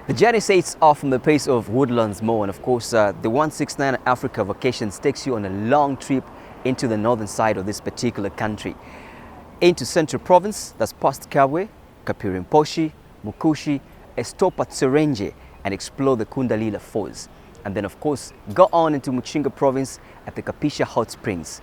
The journey sets off from the place of Woodlands Mall, and of course the 169 Africa Vacations takes you on a long trip into the northern side of this particular country. Into Central Province, that's past Kabwe, Kapirimposhi, Mukushi, a stop at Serenge and explore the Kundalila Falls. And then of course go on into Muchinga Province at the Kapisha Hot Springs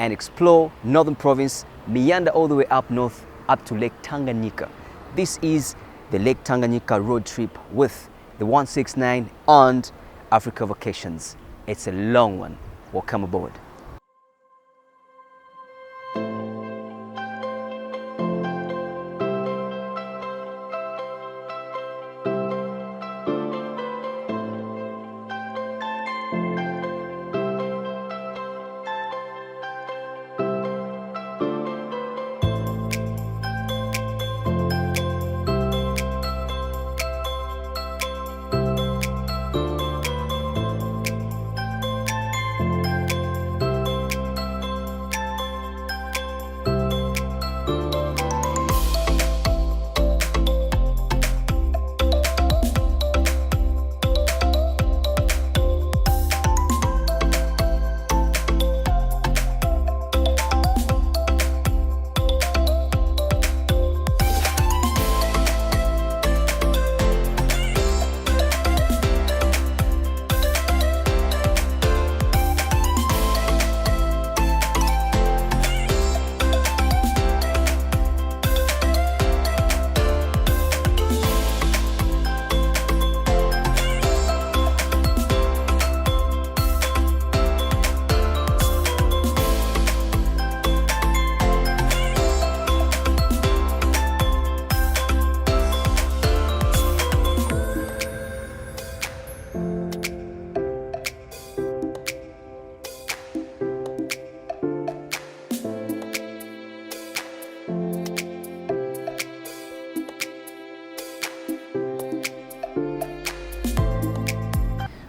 and explore Northern Province, meander all the way up north up to Lake Tanganyika. This is the Lake Tanganyika road trip with the 169 and Africa Vacations. It's a long one. Welcome aboard.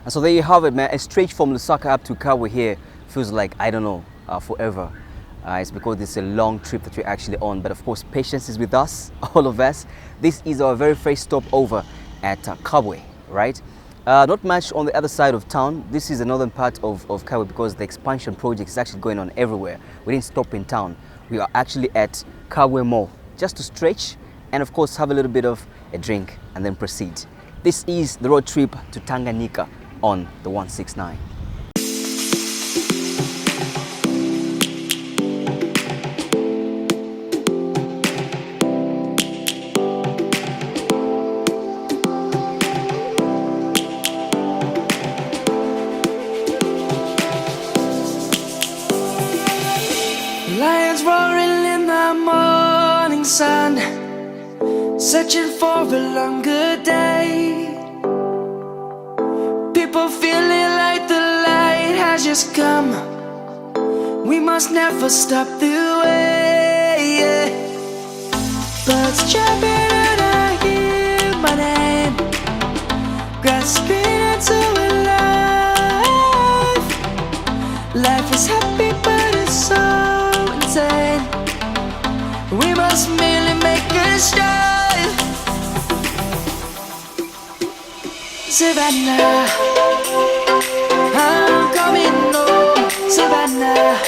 And so there you have it, man. A stretch from Lusaka up to Kabwe here feels like, I don't know, forever. It's because it's a long trip that we're actually on. But of course, patience is with us, all of us. This is our very first stop over at Kabwe, right? Not much on the other side of town. This is the northern part of Kabwe because the expansion project is actually going on everywhere. We didn't stop in town. We are actually at Kabwe Mall, just to stretch and of course have a little bit of a drink and then proceed. This is the road trip to Tanganyika on the 169. Lions roaring in the morning sun, searching for a longer day. People feeling like the light has just come. We must never stop the way. Birds chirping and I hear my name, grasping into a life. Life is happy but it's so insane. We must merely make a strive. Savannah, I'm coming home. Savannah,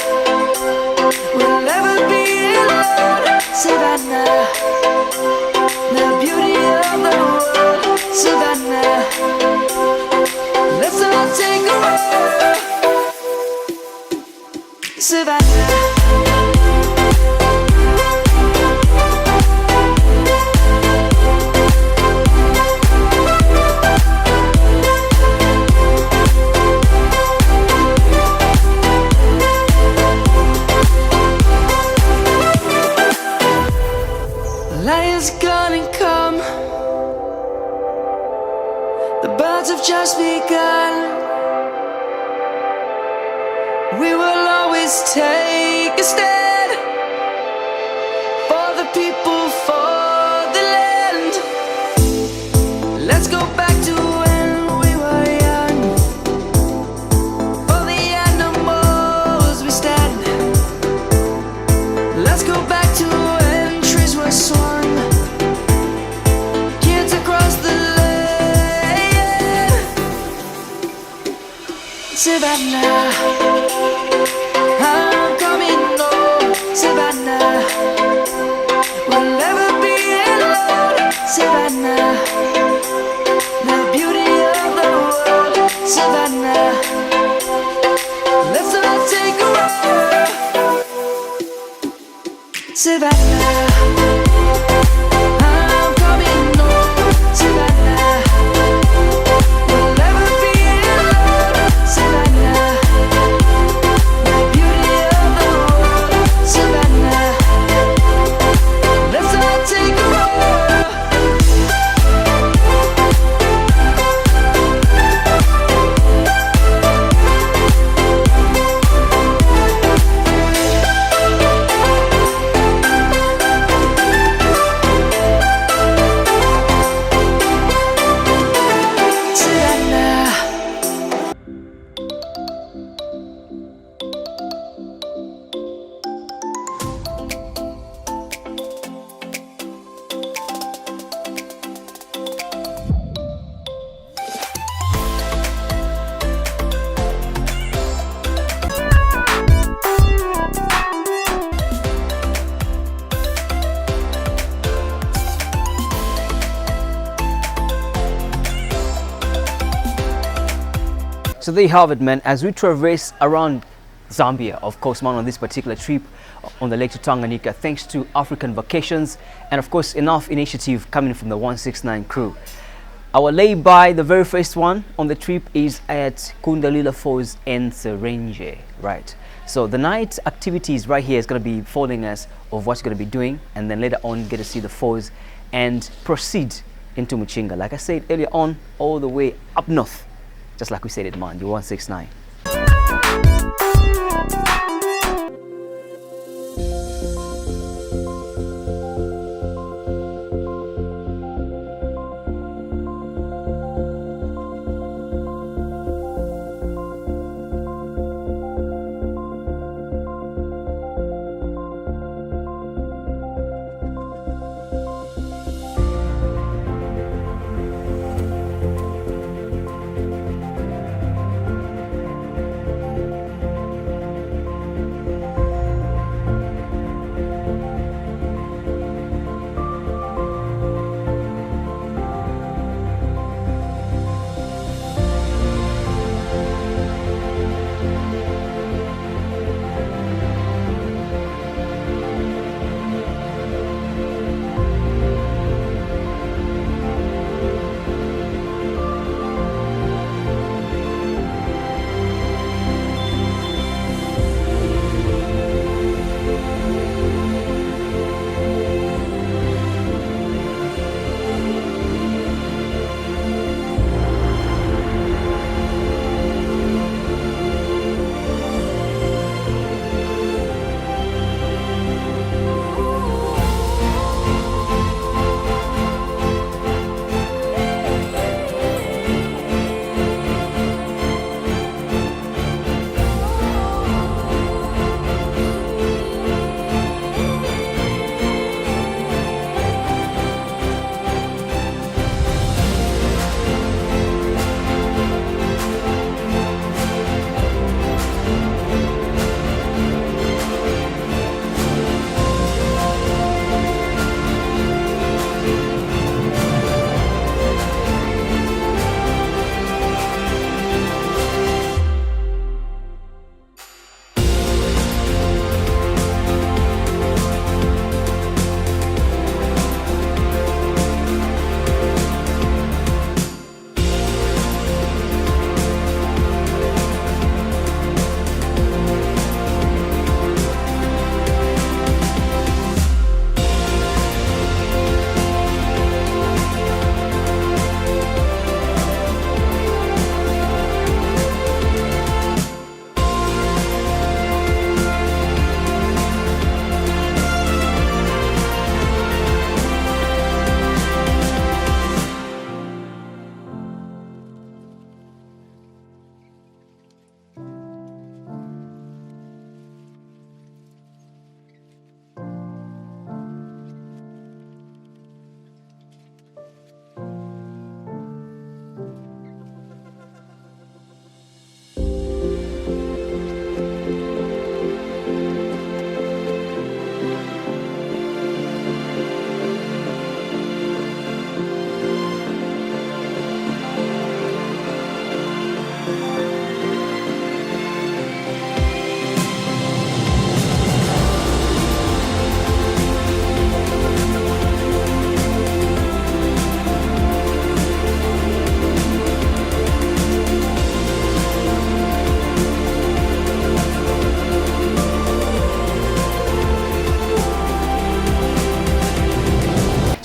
we'll never be alone. Savannah, the beauty of the world. Savannah, let's all take a walk. Savannah. Lions gonna come. The birds have just begun. We will always take a stand for the people, for the land. Let's go back to when we were young. For the animals we stand. Let's go back to when trees were swung. Kids across the land. Savannah, I'm coming home, Savannah. We'll never be alone, Savannah. The beauty of the world, Savannah. Let's all take a walk, Savannah. I'm coming home, Savannah. We'll never be alone, Savannah. The beauty of the world, Savannah. Let's all take a walk. So there you have it, man. As we traverse around Zambia, of course, man, on this particular trip on the lake to Tanganyika, thanks to African Vacations and of course enough initiative coming from the 169 crew. Our lay-by, the very first one on the trip, is at Kundalila Falls and Serenge, right? So the night activities right here is going to be following us of what you're going to be doing, and then later on get to see the falls and proceed into Muchinga. Like I said earlier on, all the way up north. Just like we said it, man, you're 169.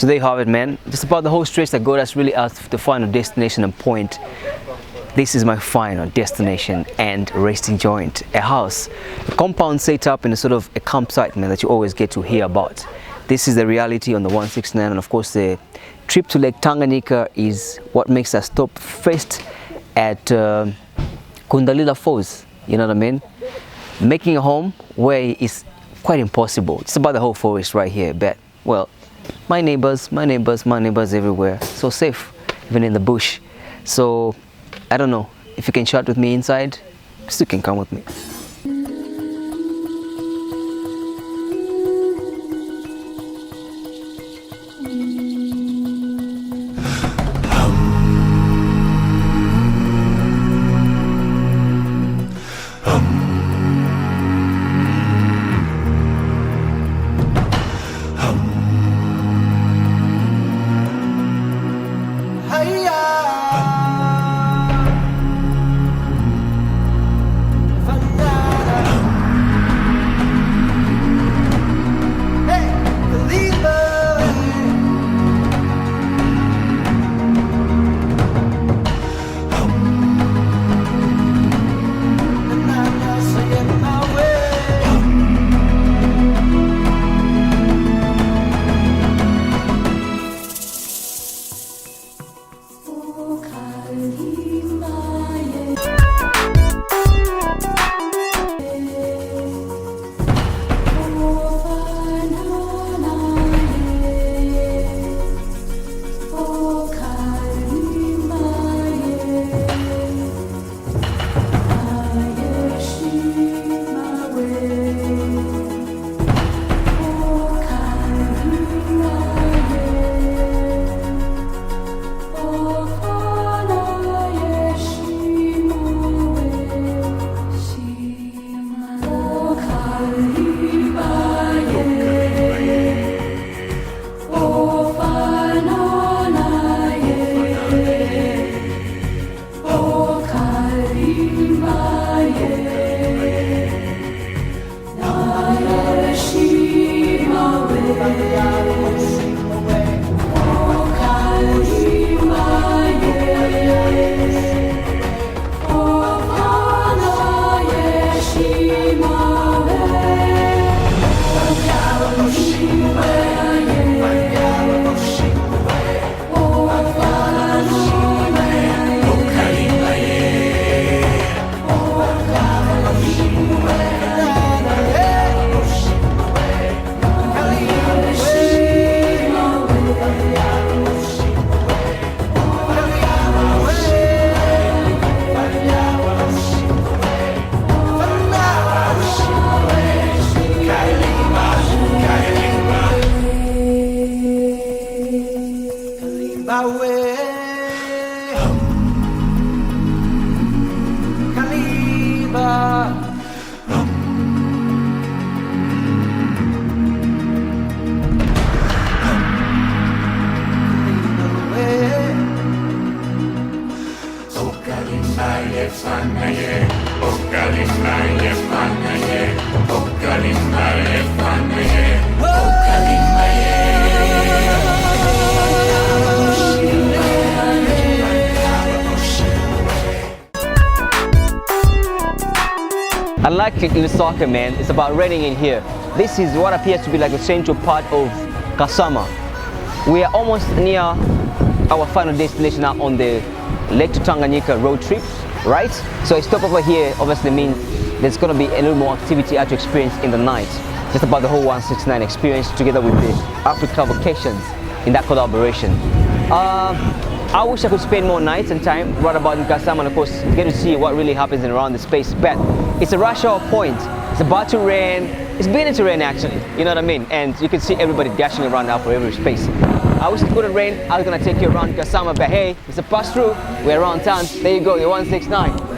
So there you have it, man. Just about the whole stretch that got us really out to the final destination and point. This is my final destination and resting joint, a house, a compound set up in a sort of a campsite, man, that you always get to hear about. This is the reality on the 169, and of course the trip to Lake Tanganyika is what makes us stop first at Kundalila Falls, you know what I mean? Making a home where it's quite impossible. It's about the whole forest right here, but well, my neighbors everywhere, so safe even in the bush. So I don't know if you can chat with me inside, still can come with me. Unlike in soccer, man, it's about raining in here. This is what appears to be like the central part of Kasama. We are almost near our final destination now on the Lake to Tanganyika road trip, right? So a stop over here obviously means there's going to be a little more activity to experience in the night. Just about the whole 169 experience together with the Africa vacations in that collaboration. I wish I could spend more nights and time right about in Kasama and of course get to see what really happens around the space, but it's a rush hour point. It's about to rain. It's beginning to rain actually, you know what I mean? And you can see everybody dashing around now for every space. I wish it couldn't rain. I was gonna take you around Kasama, but hey, it's a pass through. We're around town. There you go, your 169.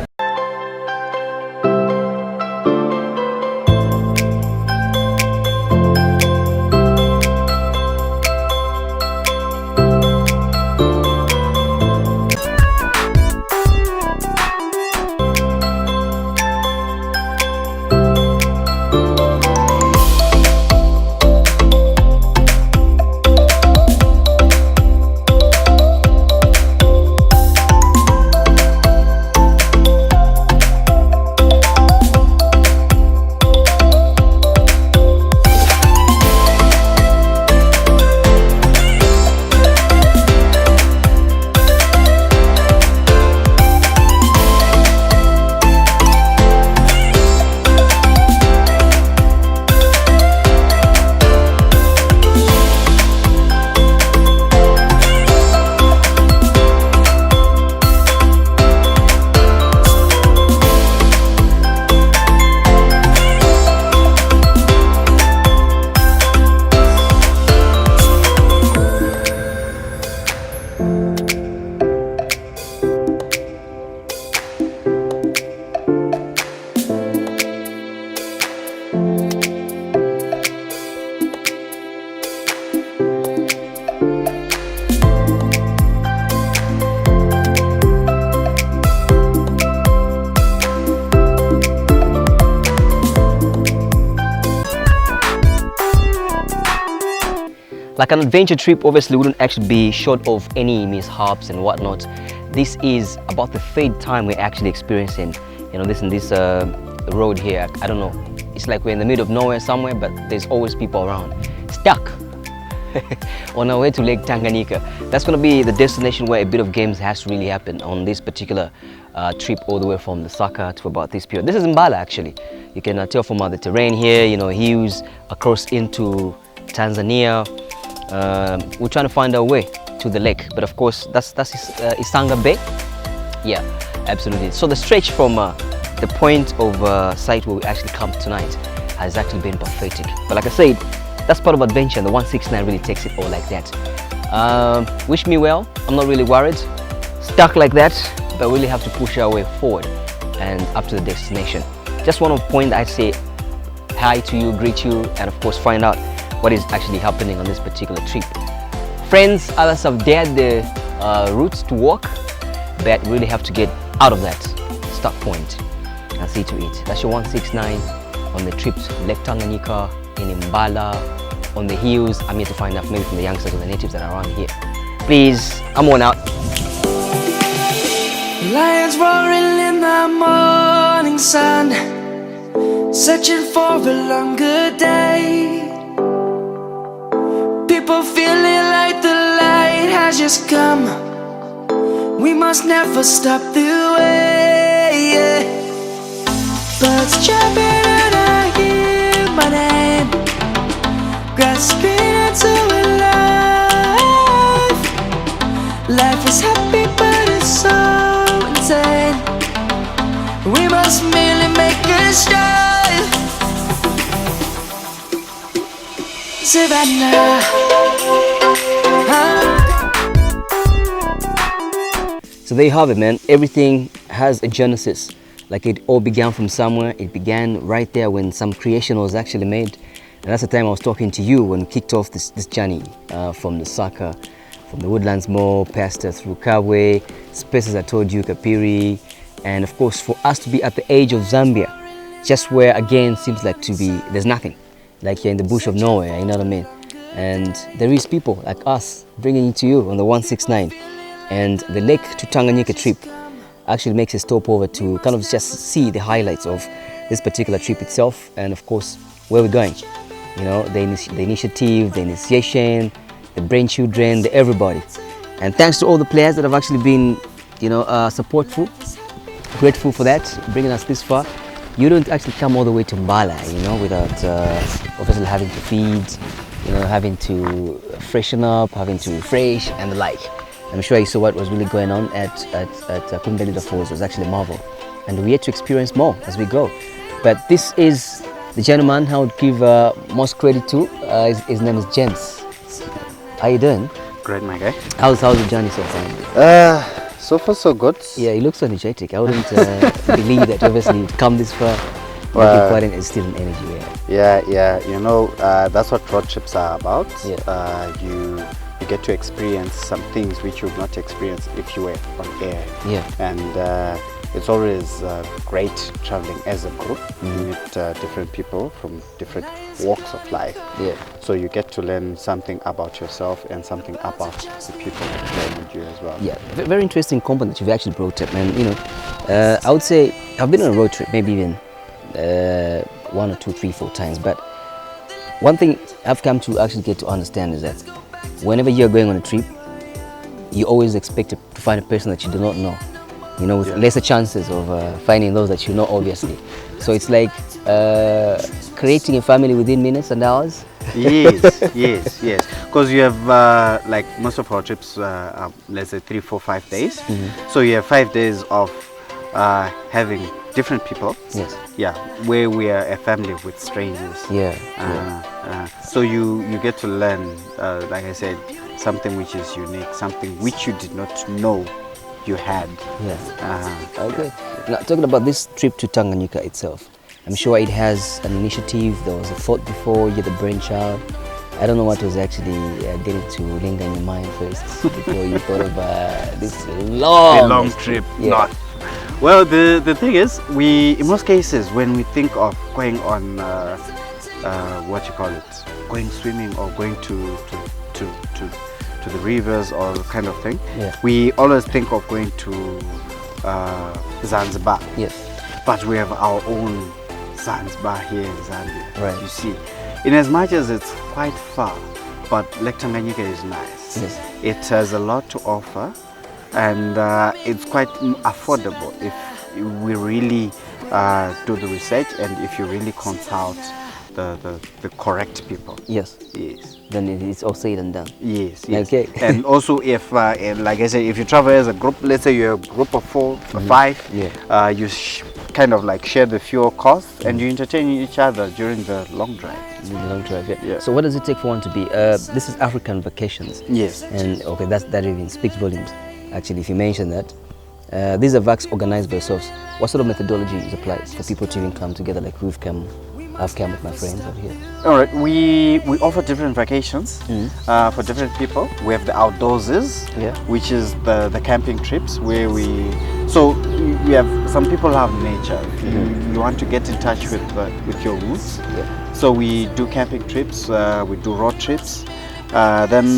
Like an adventure trip obviously wouldn't actually be short of any mishaps and whatnot. This is about the third time we're actually experiencing, you know, this road here. I don't know, it's like we're in the middle of nowhere somewhere, but there's always people around. Stuck on our way to Lake Tanganyika. That's going to be the destination where a bit of games has to really happen on this particular trip, all the way from Lusaka to about this period. This is Mbala actually. You can tell from the terrain here, you know, hills across into Tanzania. We're trying to find our way to the lake, but of course that's Isanga Bay. Yeah, absolutely. So the stretch from the point of sight where we actually camped tonight has actually been pathetic. But like I said, that's part of adventure, and the 169 really takes it all like that. Wish me well. I'm not really worried. Stuck like that, but we really have to push our way forward and up to the destination. Just want to point, I'd say hi to you, greet you, and of course find out what is actually happening on this particular trip. Friends, others have dared the routes to walk, but really have to get out of that stuck point and see to it. That's your 169 on the trip to Lake Tanganyika in Mbala, on the hills. I'm here to find out maybe from the youngsters or the natives that are around here. Please, I'm on out. Lions roaring in the morning sun, searching for a longer day. People feeling like the light has just come. We must never stop the way, yeah. Birds jumping and I hear my name, grasping into a life. Life is happy but it's so insane. We must merely make a strive. Savannah. So there you have it, man. Everything has a genesis. Like it all began from somewhere. It began right there when some creation was actually made. And that's the time I was talking to you when we kicked off this journey from Lusaka, from the Woodlands Mall, past through Kabwe, spaces I told you, Kapiri, and of course for us to be at the edge of Zambia, just where again seems like to be, there's nothing. Like you're in the bush of nowhere, you know what I mean? And there is people like us bringing it to you on the 169. And the Lake to Tanganyika trip actually makes a stopover to kind of just see the highlights of this particular trip itself, and of course where we're going. You know, the initiative, the initiation, the brain children, the everybody. And thanks to all the players that have actually been, you know, supportful, grateful for that, bringing us this far. You don't actually come all the way to Mbala, you know, without obviously having to feed, you know, having to freshen up, having to refresh and the like. I'm sure you saw what was really going on at Kundalida Falls. It was actually a marvel. And we're yet to experience more as we go. But this is the gentleman I would give most credit to. His name is James. How you doing? Great, my guy. How's the journey so far? So far so good. Yeah, you look so energetic. I wouldn't believe that obviously you've come this far. It's still an energy. Yeah. You know, that's what road trips are about. Yeah. You get to experience some things which you would not experience if you were on air. Yeah. And it's always great traveling as a group. You meet different people from different walks of life. Yeah. So you get to learn something about yourself and something about the people around you as well. Yeah, very interesting component you've actually brought up, man. You know, I would say I've been on a road trip maybe even 1 or 2, 3, 4 times, but one thing I've come to actually get to understand is that whenever you're going on a trip, you always expect to find a person that you do not know, you know, with lesser chances of finding those that you know, obviously. So it's like creating a family within minutes and hours. Yes. Because you have like most of our trips are, let's say 3, 4, 5 days. So you have 5 days of having different people. Yes. Yeah, where we are a family with strangers. So you get to learn, like I said, something which is unique, something which you did not know you had. Okay. Now, talking about this trip to Tanganyika itself, I'm sure it has an initiative. There was a thought before, you're the brainchild. I don't know what was actually getting to linger in your mind first before you thought of this long trip. Well, the thing is, in most cases, when we think of going on what you call it, going swimming or going to the rivers or kind of thing, we always think of going to Zanzibar. Yes. But we have our own Zanzibar here in Zambia. Right. You see, in as much as it's quite far, but Lake Tanganyika is nice. Yes. It has a lot to offer, and it's quite affordable if we really do the research and if you really consult the correct people. Yes. Yes. Then it's all said and done. Yes, yes. Okay. And also if, like I said, if you travel as a group, let's say you're a group of 4 or 5, you kind of like share the fuel costs and you entertain each other during the long drive. Yeah. So what does it take for one to be? This is African vacations. Yes. And okay, that even speaks volumes. Actually, if you mention that, these are VACs organized by yourselves. What sort of methodology is applied for people to even come together like I've come with my friends over here? All right, we offer different vacations for different people. We have the outdoorses, which is the camping trips where we have some people have nature. You want to get in touch with your roots. So we do camping trips, we do road trips. Then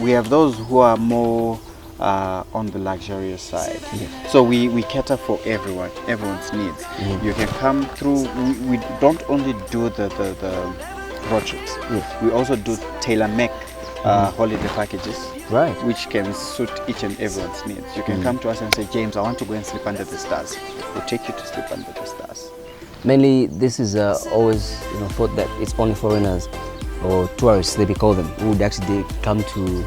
we have those who are more on the luxurious side. So we cater for everyone's needs. You can come through. We don't only do the road trips. We also do tailor-make holiday packages, which can suit each and everyone's needs. You can come to us and say, James, I want to go and sleep under the stars. We'll take you to sleep under the stars. Mainly, this is always thought that it's only foreigners or tourists, they call them, who would actually come to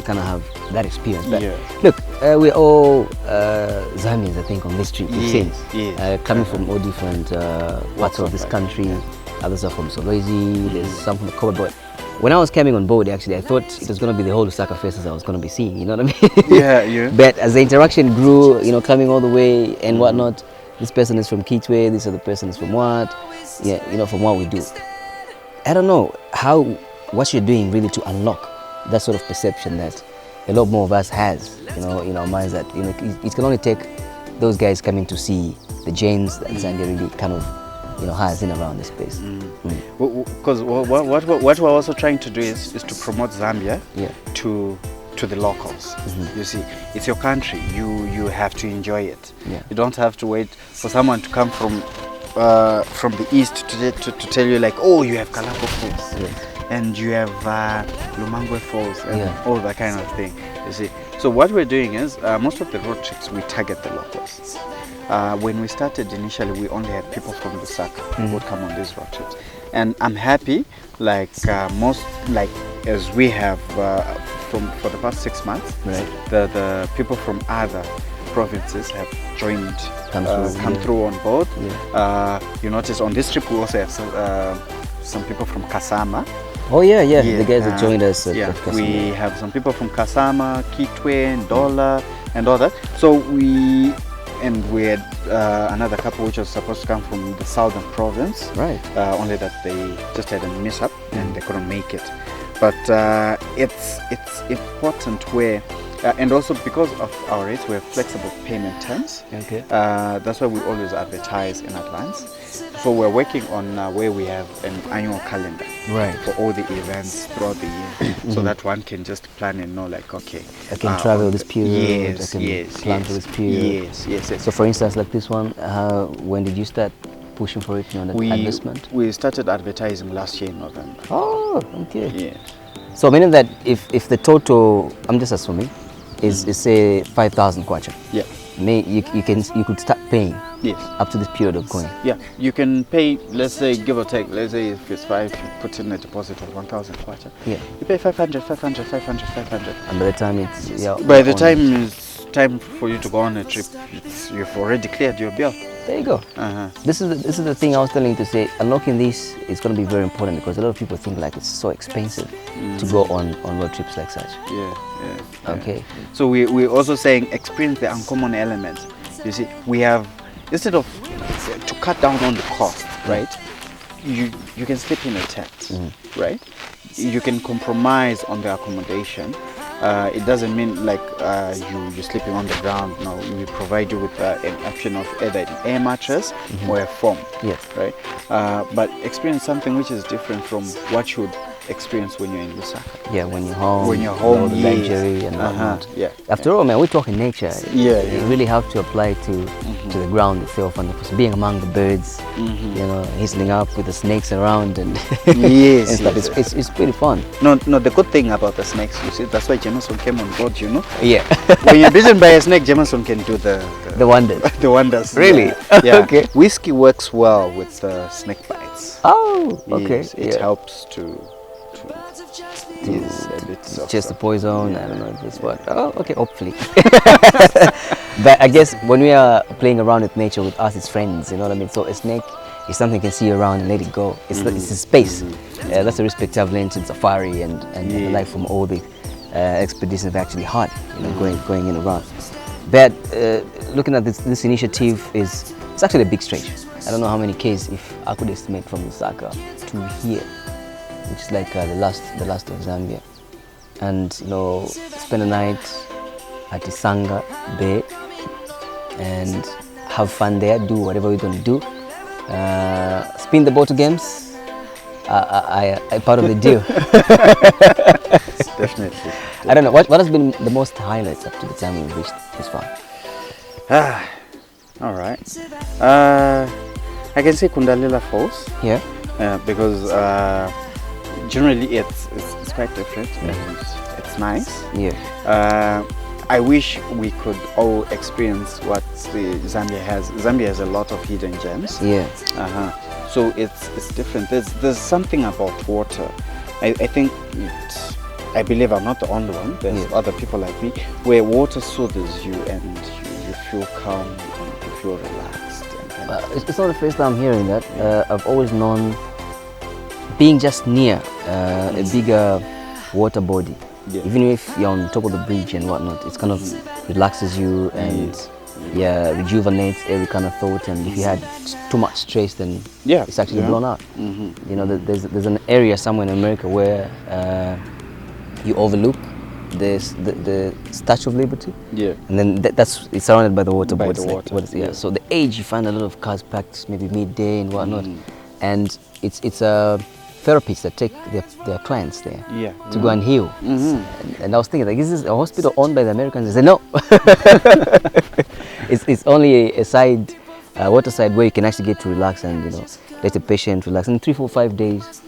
kind of have that experience. But look, we're all Zambians, I think, on this trip, it seems. Coming from all different parts of this country. Others are from Solwezi, there's some from the Kobe. But when I was coming on board, actually, I thought it was going to be the whole Lusaka faces I was going to be seeing, you know what I mean? But as the interaction grew, coming all the way and whatnot, this person is from Kitwe, this other person is from what, from what we do. I don't know what you're doing really to unlock that sort of perception that a lot more of us has, in our minds, that it can only take those guys coming to see the gems that Zambia really kind of has in around this space. Because what we're also trying to do is to promote Zambia to the locals. You see, it's your country. You have to enjoy it. You don't have to wait for someone to come from the east to tell you like, oh, you have Kalako Falls and you have Lumangwe Falls and all that kind of thing. You see, so what we're doing is most of the road trips we target the locals. When we started initially, we only had people from Lusaka who would come on these road trips, and I'm happy as we have for the past 6 months, the people from other provinces have joined, come through on board. You notice on this trip we also have some people from Kasama. Oh yeah, the guys that joined us. We have some people from Kasama, Kitwe, Ndola, and all that. So we had another couple which was supposed to come from the southern province. Only that they just had a mishap and they couldn't make it. But it's important where, and also because of our rates, we have flexible payment terms. That's why we always advertise in advance. So we're working on where we have an annual calendar for all the events throughout the year, so that one can just plan and know like, okay, I can travel this period, I can plan for this period. Yes. So for instance, like this one, when did you start pushing for it, that advertisement? We started advertising last year in November. Oh, okay. So meaning that if the total, I'm just assuming, is say 5,000 kwacha. You could start paying up to this period of going. You can pay, let's say, give or take, let's say if it's 5, you put in a deposit of 1,000 kwacha. You pay 500. And by the time it's by the time it's time for you to go on a trip, you've already cleared your bill. There you go. This is the thing I was telling you to say. Unlocking this is going to be very important because a lot of people think like it's so expensive to go on road trips like such. Okay. So we're also saying experience the uncommon elements. You see, we have, instead of to cut down on the cost, right? You can sleep in a tent, right? You can compromise on the accommodation, it doesn't mean like you're sleeping on the ground. No, we provide you with an option of either an air mattress or a foam. Yes. Right. But experience something which is different from what you would experience when you're in Lusaka. Yeah, when you're home. When you're home, the yes. luxury and whatnot. Yeah. After all, man, we're talking nature. Yeah, You yeah. really have to apply to the ground itself, and of course, being among the birds, you know, whistling up with the snakes around and, Yes, and stuff. yes, It's pretty fun. No, the good thing about the snakes, you see, that's why Jameson came on board, you know. Yeah. When you're bitten by a snake, Jameson can do the The wonders. the wonders. Really? Yeah. Yeah. Okay. Whiskey works well with snake bites. Oh, okay. Yes, it helps to yes, a bit of just the poison. I don't know if it's what. Oh, okay, hopefully. But I guess when we are playing around with nature, with us, it's friends. You know what I mean? So a snake is something you can see around and let it go. It's it's a space. That's the respect I've learned in safari and the life from all the expeditions I've actually had. You know, going in around. But looking at this initiative it's actually a big stretch. I don't know how many Ks if I could estimate from Lusaka to here, which is like the last of Zambia, and you know, spend a night at Isanga Bay and have fun there, do whatever we're going to do, spin the bottle games. I part of the deal. Definitely. I don't know what has been the most highlights up to the time we've reached this far. All right. I can say Kundalila Falls. Yeah. Because generally it's quite different and it's nice. Yeah. I wish we could all experience what Zambia has. Zambia has a lot of hidden gems. Yeah. So it's different. There's something about water. I think I believe I'm not the only one. There's other people like me where water soothes you and you feel calm and you feel relaxed. It's not the first time I'm hearing that. I've always known being just near a bigger water body, even if you're on top of the bridge and whatnot, it kind of relaxes you and rejuvenates every kind of thought. And if you had too much stress, then it's actually blown out. You know, there's an area somewhere in America where you overlook the Statue of Liberty, and then it's surrounded by the water. So the edge, you find a lot of cars packed maybe midday and whatnot, and it's therapists that take their clients there to go and heal. And I was thinking, like, is this a hospital owned by the Americans? They said no. It's only a side water side where you can actually get to relax and, you know, let the patient relax. In 3, 4, 5 days,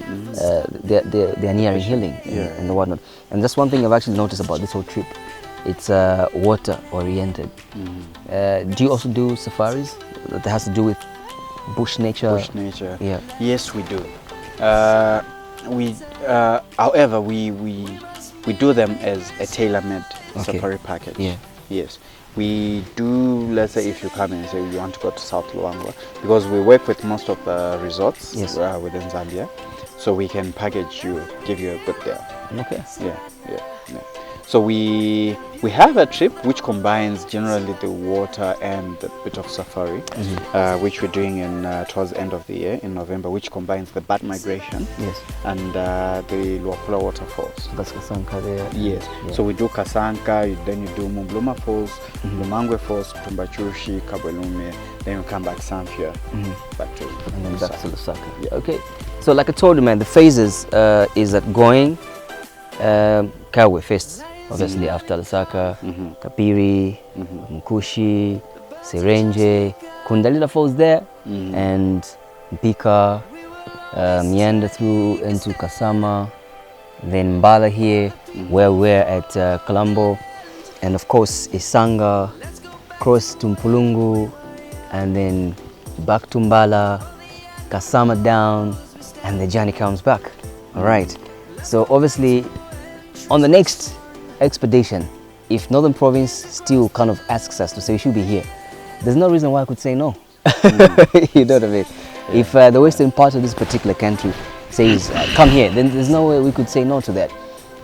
they're nearing healing and whatnot. And that's one thing I've actually noticed about this whole trip. It's water oriented. Do you also do safaris that has to do with bush nature? Bush nature. Yeah. Yes, we do. However, we do them as a tailor-made safari package. Yeah. Yes. We do, let's say if you come and say you want to go to South Luangwa, because we work with most of the resorts within Zambia, so we can package you, give you a good deal. Okay. Yeah. So we have a trip which combines generally the water and a bit of safari, which we're doing in towards the end of the year in November, which combines the bat migration and the Luapula waterfalls. That's Kasanka there. Yes. So we do Kasanka, then you do Mumbluma Falls, Lumangwe Falls, Tumbachushi, Kabwelume, then you come back Samfia, back to and then back to Lusaka. Yeah. Okay. So like I told you, man, the phases is that going Kawe first. Obviously after Lusaka, Kapiri, Mkushi, Serenje, Kundalila Falls there, and Mpika, meander through into Kasama, then Mbala here, where we're at Kalambo, and of course Isanga, cross to Mpulungu, and then back to Mbala, Kasama down, and the journey comes back. All right. So obviously on the next expedition, if Northern Province still kind of asks us to say we should be here, there's no reason why I could say no. You know what I mean? If the western part of this particular country says come here, then there's no way we could say no to that.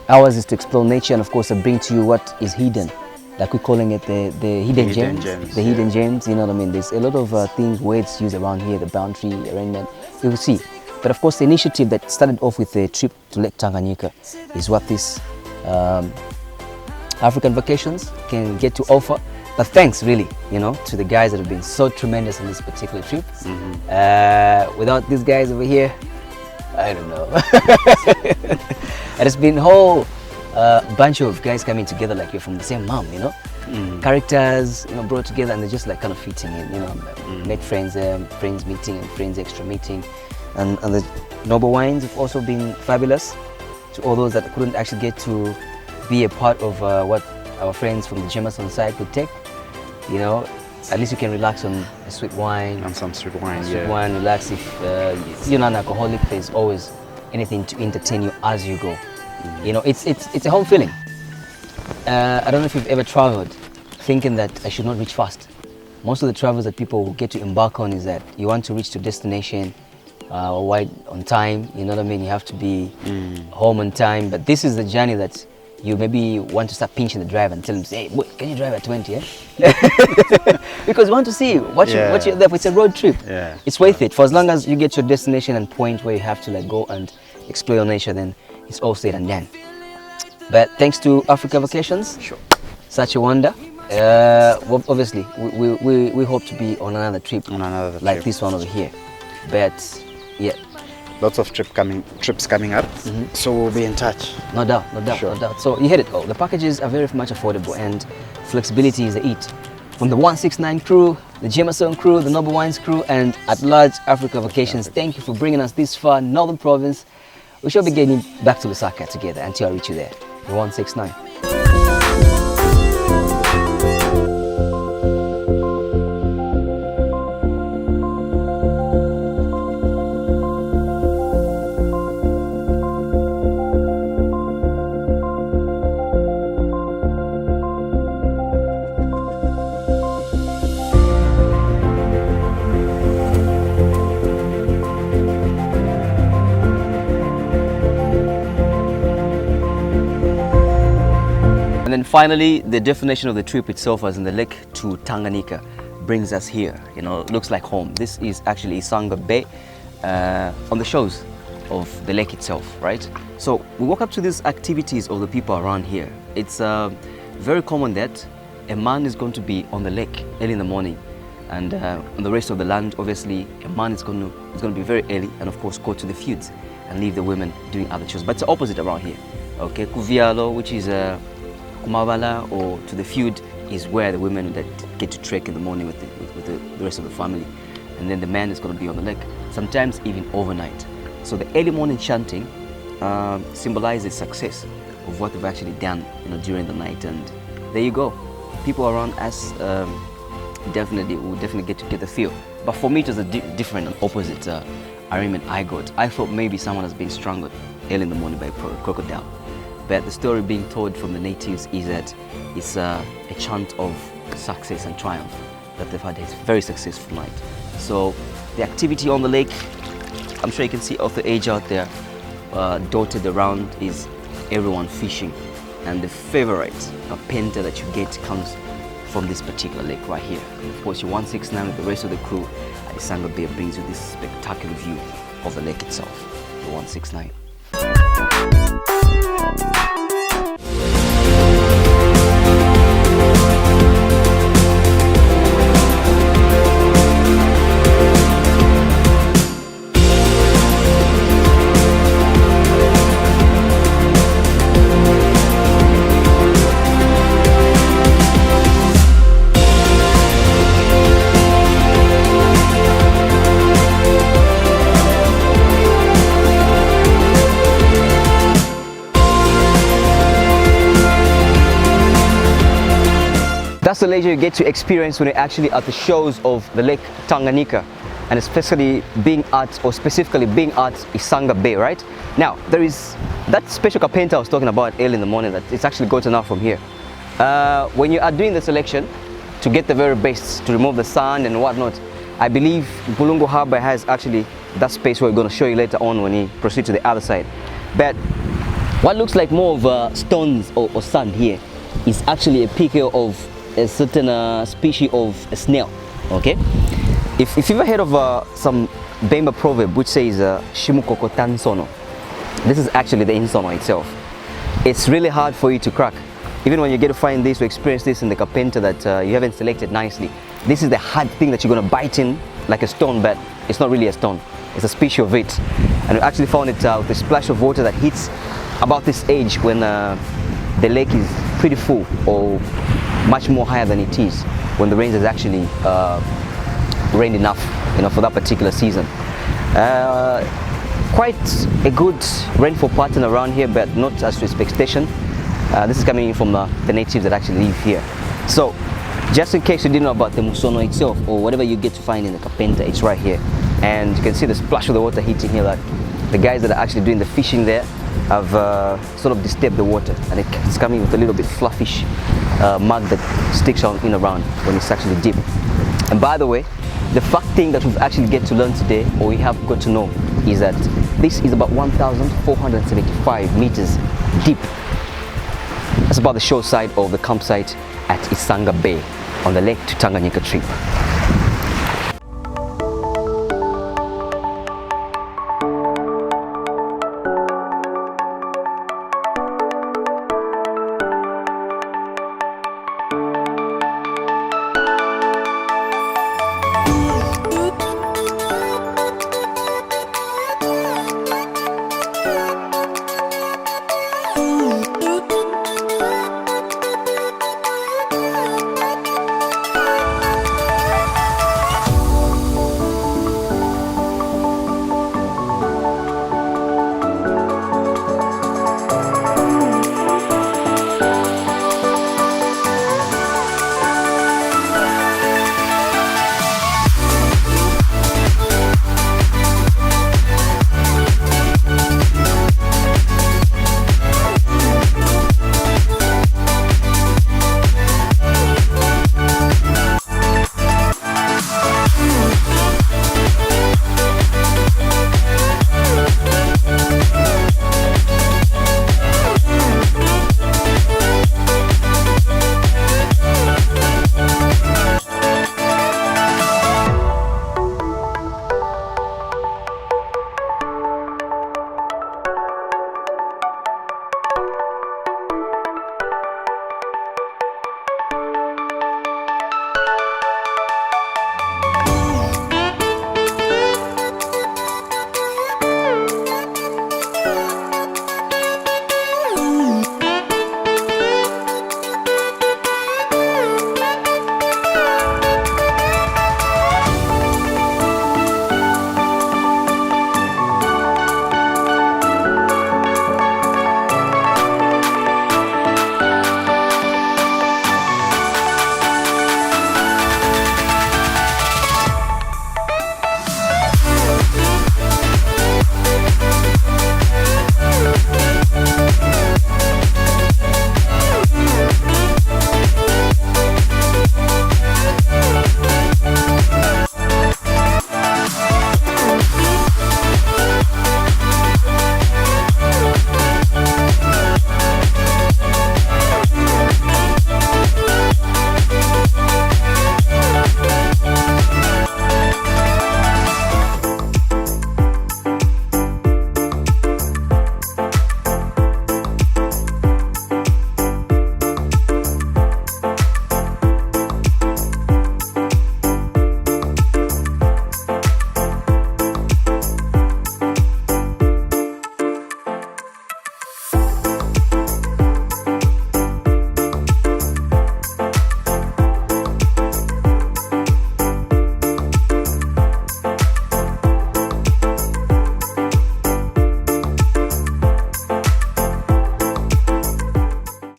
Ours is to explore nature and of course bring to you what is hidden, like we're calling it the hidden gems. The hidden gems, you know what I mean? There's a lot of things, words used around here, the boundary arrangement, you will see. But of course the initiative that started off with the trip to Lake Tanganyika is what this African Vacations can get to offer. But thanks really, you know, to the guys that have been so tremendous in this particular trip. Without these guys over here, I don't know. And it's been a whole bunch of guys coming together like you're from the same mom, you know. Characters, you know, brought together, and they're just like kind of fitting in, you know. Made friends, friends meeting and friends extra meeting. And the Noble Wines have also been fabulous. To all those that couldn't actually get to be a part of what our friends from the Jameson side could take, you know, at least you can relax on a sweet wine. And some sweet wine, Sweet wine, relax. If you're not an alcoholic, there's always anything to entertain you as you go. You know, it's a home feeling. I don't know if you've ever traveled thinking that I should not reach fast. Most of the travels that people get to embark on is that you want to reach to destination right on time, you know what I mean? You have to be home on time. But this is the journey that you maybe want to start pinching the driver and tell him, hey, boy, can you drive at 20, eh? Because you want to see what you're there for. It's a road trip. Yeah. It's worth it. For as long as you get your destination and point where you have to like go and explore your nature, then it's all said and done. But thanks to Africa Vacations, such a wonder. Well, obviously, we hope to be on another trip, like this one over here. But yeah, lots of trips coming up, so we'll be in touch. No doubt, no doubt, no doubt. So you heard it all. The packages are very much affordable, and flexibility is the it. From the 169 crew, the Jameson crew, the Noble Wines crew, and at large Africa Vacations, thank you for bringing us this far, Northern Province. We shall be getting back to Lusaka together until I reach you there. The 169. And then finally, the definition of the trip itself, as in the lake to Tanganyika, brings us here. You know, it looks like home. This is actually Isanga Bay on the shores of the lake itself, right? So we walk up to these activities of the people around here. It's very common that a man is going to be on the lake early in the morning, and on the rest of the land, obviously, a man is going to be very early and of course go to the fields and leave the women doing other chores. But it's the opposite around here. Okay, Kuvialo, which is Kumabala, or to the field, is where the women that get to trek in the morning with the rest of the family, and then the man is going to be on the lake, sometimes even overnight. So the early morning chanting symbolizes success of what they've actually done, you know, during the night. And there you go. People around us will definitely get to get the feel. But for me, it was a different and opposite arrangement I got. I thought maybe someone has been strangled early in the morning by a crocodile. But the story being told from the natives is that it's a chant of success and triumph, that they've had a very successful night. So the activity on the lake, I'm sure you can see off the edge out there, dotted around, is everyone fishing. And the favorite painter that you get comes from this particular lake right here. Of course, your 169 with the rest of the crew at Isanga Bay brings you this spectacular view of the lake itself, the 169. That's the leisure you get to experience when you're actually at the shores of the lake Tanganyika, and especially being at Isanga Bay, right? Now, there is that special carpenter I was talking about early in the morning that it's actually gotten out from here. When you are doing the selection to get the very best, to remove the sand and whatnot, I believe Bulungu Harbour has actually that space we're going to show you later on when we proceed to the other side. But what looks like more of stones or sand here is actually a picture of a certain species of a snail. Okay, if you've ever heard of some Bemba proverb which says Shimukoko Tansono, this is actually the insono itself. It's really hard for you to crack. even when you get to find this or experience this in the carpenter that you haven't selected nicely, this is the hard thing that you're going to bite in like a stone, but it's not really a stone. It's a species of it. And we actually found it with a splash of water that hits about this age when the lake is pretty full, or much more higher than it is when the rains has actually rained enough, you know, for that particular season. Quite a good rainfall pattern around here, but not as to expectation. This is coming in from the natives that actually live here. So, just in case you didn't know about the musono itself, or whatever you get to find in the carpenter, it's right here. And you can see the splash of the water hitting here. Like the guys that are actually doing the fishing there have sort of disturbed the water, and it's coming with a little bit fluffish mud that sticks on in around when it's actually deep. And by the way, the fact thing that we've actually get to learn today, or we have got to know, is that this is about 1,475 meters deep. That's about the shore side of the campsite at Isanga Bay on the Lake to Tanganyika trip.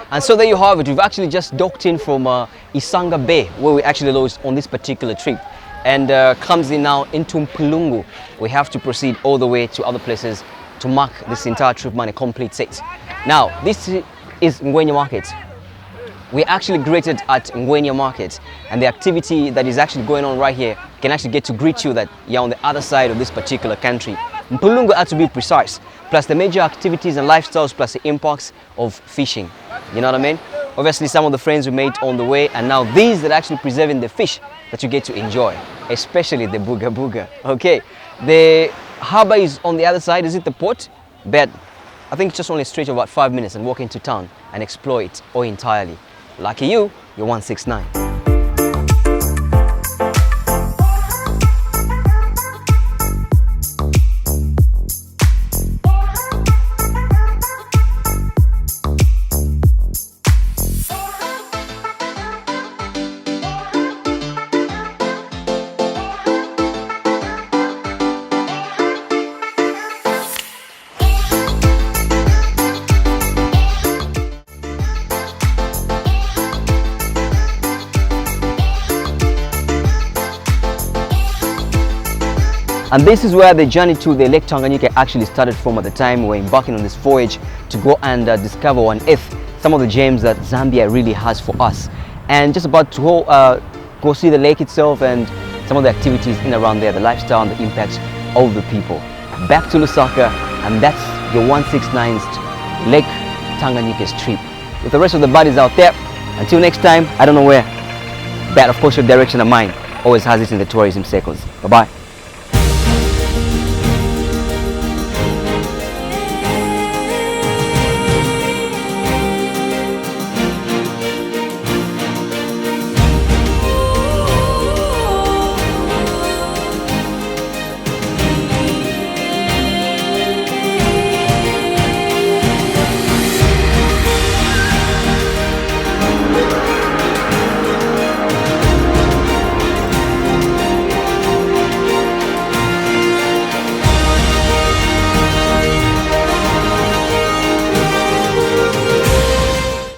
And so there you have it. We've actually just docked in from Isanga Bay, where we actually lodged on this particular trip, and comes in now into Mpulungu. We have to proceed all the way to other places to mark this entire trip man a complete set. Now, this is Ngwenya Market. We're actually greeted at Ngwenya Market, and the activity that is actually going on right here can actually get to greet you that you're on the other side of this particular country. Mpulungu, to be precise, plus the major activities and lifestyles, plus the impacts of fishing. You know what I mean? Obviously, some of the friends we made on the way, and now these that are actually preserving the fish that you get to enjoy, especially the booga. Okay, the harbor is on the other side. Is it the port? But I think it's just only a stretch of about 5 minutes and walk into town and explore it all entirely. Lucky you, you're 169. And this is where the journey to the Lake Tanganyika actually started from at the time we were embarking on this voyage to go and discover or unearth some of the gems that Zambia really has for us. And just about to go see the lake itself and some of the activities in and around there, the lifestyle and the impacts of the people. Back to Lusaka, and that's your 169th Lake Tanganyika's trip. With the rest of the buddies out there, until next time, I don't know where, but of course your direction and mine always has it in the tourism circles. Bye-bye.